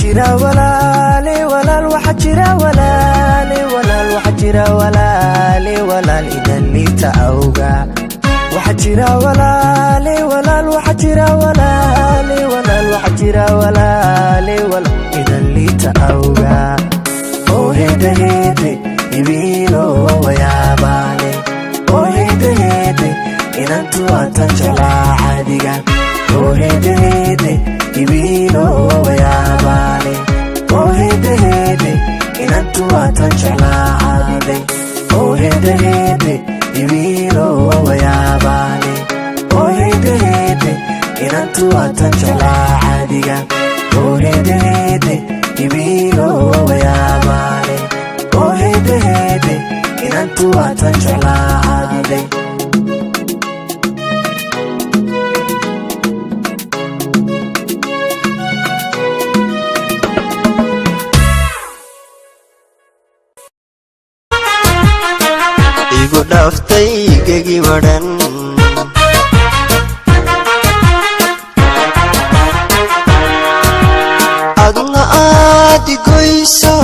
وحجرا ولا وحجرا ولا إذا اللي تأوغا وحجرا ولا وحجرا ولا إذا اللي تأوغا هيدي يبينو ويابالي هيدي إن أنتو أتنجلا عاديغا هيدي يبينو ويابالي هيدي إن أنتو أتنجلا عادي هيدي يبينو ويابالي هيدي إن أنتو أتنجلا عاديغا هيدي يبينو ويابالي هيدي إن أنتو أتنجلا عادي dhaftaygi wadan aduna aadi goyso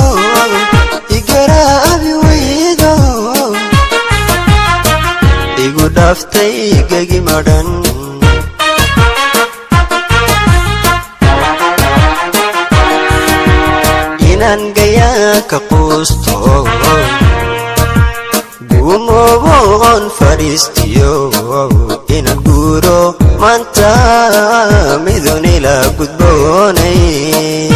igaraabi weydo igu dhaftaygi wadan inaan gayaa ka quusto وموغن فريستيو إن الجورو مانتا ميدوني لا قدبوني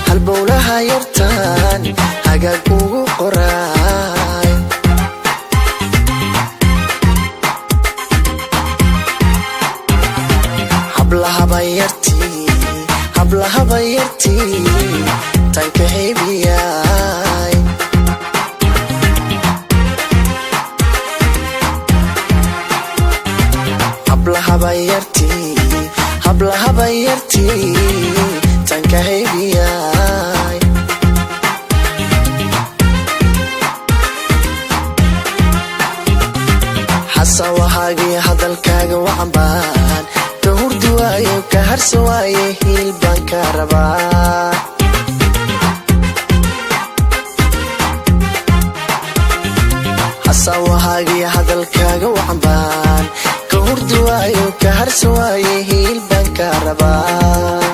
هالبولها يرتان هاقاقو قراي hablaha bayarti tanka hebiyay hablaha bayarti tanka hebiyay xasawahagi hadalkaaga wacanbaan kahurduwayo kaharsawaye hilbaan ka rabaa xasawahagi hadalkaaga wacanbaan kahurduwayo kaharsawaye hilbaan ka rabaa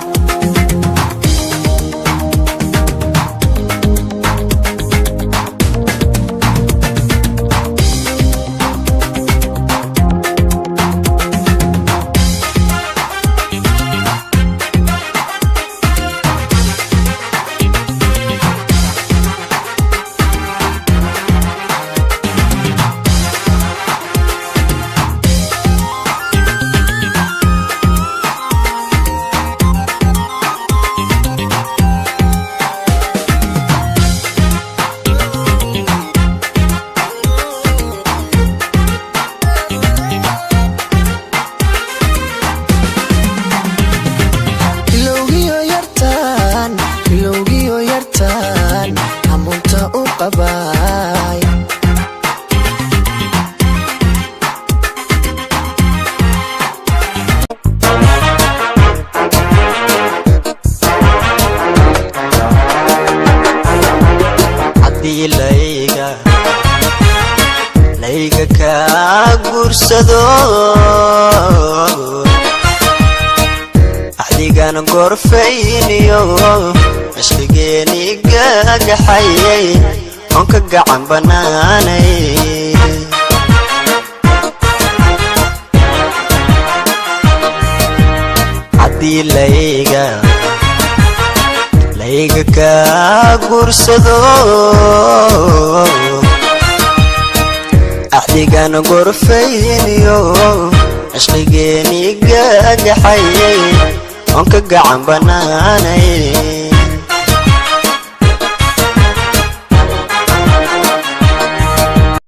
layga ka guursado ahdigan gorfayniyo ashqigeeni gagaxayay onka gacan banaanay hadii layga ka guursado ahdigan gorfayniyo ashqigeeni gagaxayay onka gacan banaanay